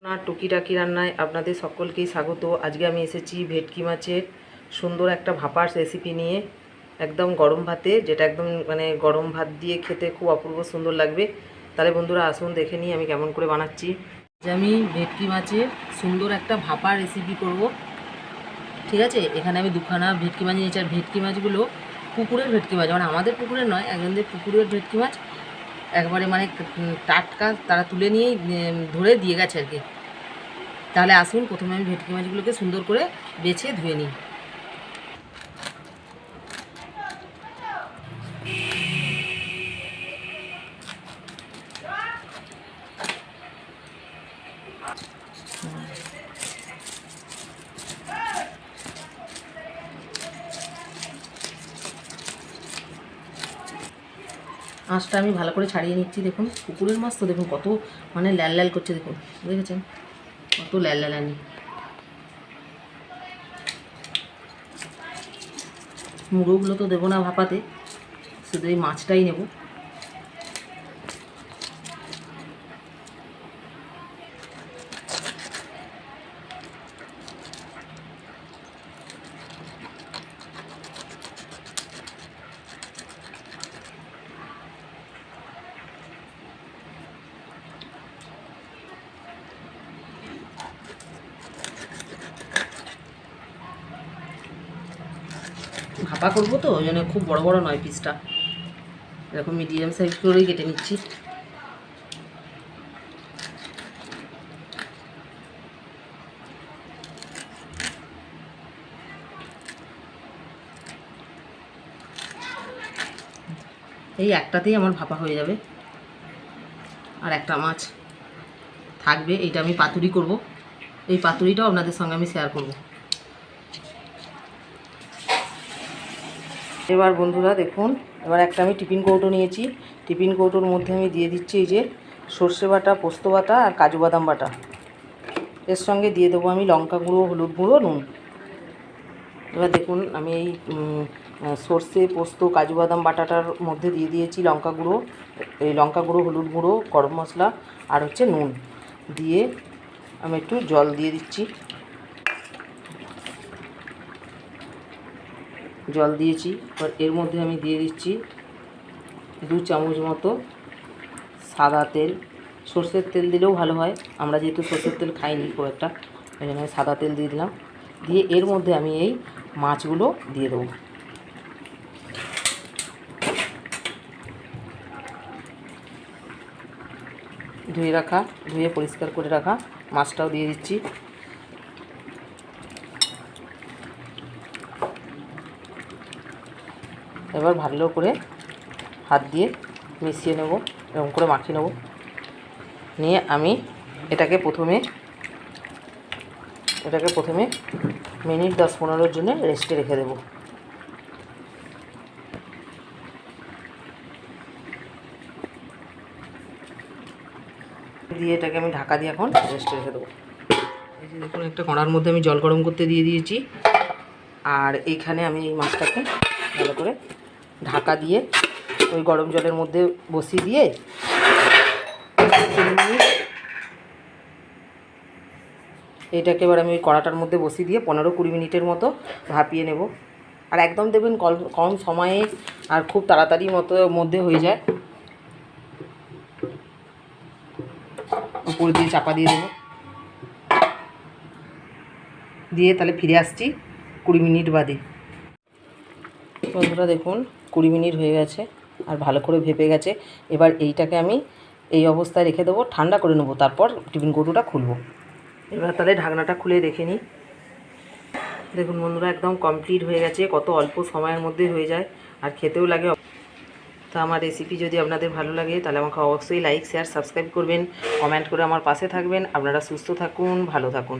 না টুকিটাকি রান্নায় আপনাদের সকলকেই স্বাগত। আজকে আমি এসেছি ভেটকি মাছের সুন্দর একটা ভাপার রেসিপি নিয়ে, একদম গরম ভাতে, যেটা একদম মানে গরম ভাত দিয়ে খেতে খুব অপূর্ব সুন্দর লাগবে। তাহলে বন্ধুরা আসুন দেখে নিই আমি কেমন করে বানাচ্ছি। আজ আমি ভেটকি মাছের সুন্দর একটা ভাপার রেসিপি করব। ঠিক আছে, এখানে আমি দুখানা ভেটকি মাছ নিয়েছি। আর ভেটকি মাছগুলো পুকুরের ভেটকি মাছ, মানে আমাদের পুকুরের নয়, একজনদের পুকুরের ভেটকি মাছ, একবারে মানে টাটকা, তারা তুলে নিয়েই ধরে দিয়ে গেছে আর কি। তাহলে আসুন প্রথমে আমি ভেটকি মাছগুলোকে সুন্দর করে বেছে ধুয়ে নিই। আঁশটা আমি ভালো করে ছাড়িয়ে নিচ্ছি। দেখুন পুকুরের মাছ তো, দেখুন কত মানে লাল লাল করছে, দেখুন দেখেছেন কত লাল লালানি। মুড়োগুলো তো দেবো না ভাপাতে, শুধু এই মাছটাই নেব। ভাপা করবো তো ওই জন্য খুব বড় বড় নয় পিসটা, এরকম মিডিয়াম সাইজ করেই কেটে নিচ্ছি। এই একটাতেই আমার ভাপা হয়ে যাবে, আর একটা মাছ থাকবে, এইটা আমি পাতুরি করব। এই পাতুরিটাও আপনাদের সঙ্গে আমি শেয়ার করব। এবার বন্ধুরা দেখুন, এবার একটা আমি টিফিন কৌটো নিয়েছি। টিফিন কৌটোর মধ্যে আমি দিয়ে দিচ্ছি এই যে সর্ষে বাটা, পোস্ত বাটা আর কাজু বাদাম বাটা। এর সঙ্গে দিয়ে দেবো আমি লঙ্কা গুঁড়ো, হলুদ গুঁড়ো, নুন। এবার দেখুন আমি এই সর্ষে, পোস্ত, কাজু বাদাম বাটাটার মধ্যে দিয়ে দিয়েছি লঙ্কা গুঁড়ো, এই লঙ্কা গুঁড়ো, হলুদ গুঁড়ো, গরম মশলা আর হচ্ছে নুন দিয়ে আমি একটু জল দিয়ে দিচ্ছি। জল দিয়েছি, এবার এর মধ্যে আমি দিয়ে দিচ্ছি 2 চামচ মতো সাদা তেল। সর্ষের তেল দিলেও ভালো হয়, আমরা যেহেতু সর্ষের তেল খাইনি খুব একটা, ওই জন্য আমি সাদা তেল দিয়ে দিলাম। দিয়ে এর মধ্যে আমি এই মাছগুলো দিয়ে দেবো। ধুয়ে পরিষ্কার করে রাখা মাছটাও দিয়ে দিচ্ছি। এবার ভালো করে হাত দিয়ে মিশিয়ে নেব, এরকম করে মাখিয়ে নেব। নিয়ে আমি এটাকে প্রথমে মিনিট 10-15 জন্য রেস্টে রেখে দেব। দিয়ে এটাকে আমি ঢাকা দিয়ে এখন রেস্টে রেখে দেবো। এই যে দেখুন, একটা কড়ার মধ্যে আমি জল গরম করতে দিয়ে দিয়েছি, আর এইখানে আমি এই মাছটাকে ভালো করে ঢাকা দিয়ে ওই গরম জলের মধ্যে বসিয়ে দিয়ে এইটাকে এবার আমি ওই কড়াটার মধ্যে বসিয়ে দিয়ে 15-20 মিনিটের মতো ভাপিয়ে নেব। আর একদম দেখবেন কম সময়ে আর খুব তাড়াতাড়ি মধ্যে হয়ে যায়। উপর দিয়ে চাপা দিয়ে দেবো, দিয়ে তাহলে ফিরে আসছি 20 মিনিট বাদে। বন্ধুরা দেখুন 20 মিনিট হয়ে গেছে আর ভালো করে ভেপে গেছে। এবার এইটাকে আমি এই অবস্থায় রেখে দেবো, ঠান্ডা করে নেবো, তারপর টিফিন কৌটোটা খুলবো। এবার তাহলে ঢাকনাটা খুলে দেখে নিই। দেখুন বন্ধুরা একদম কমপ্লিট হয়ে গেছে, কত অল্প সময়ের মধ্যে হয়ে যায় আর খেতেও লাগে। তো আমার রেসিপি যদি আপনাদের ভালো লাগে তাহলে আমাকে অবশ্যই লাইক, শেয়ার, সাবস্ক্রাইব করবেন, কমেন্ট করে আমার পাশে থাকবেন। আপনারা সুস্থ থাকুন, ভালো থাকুন।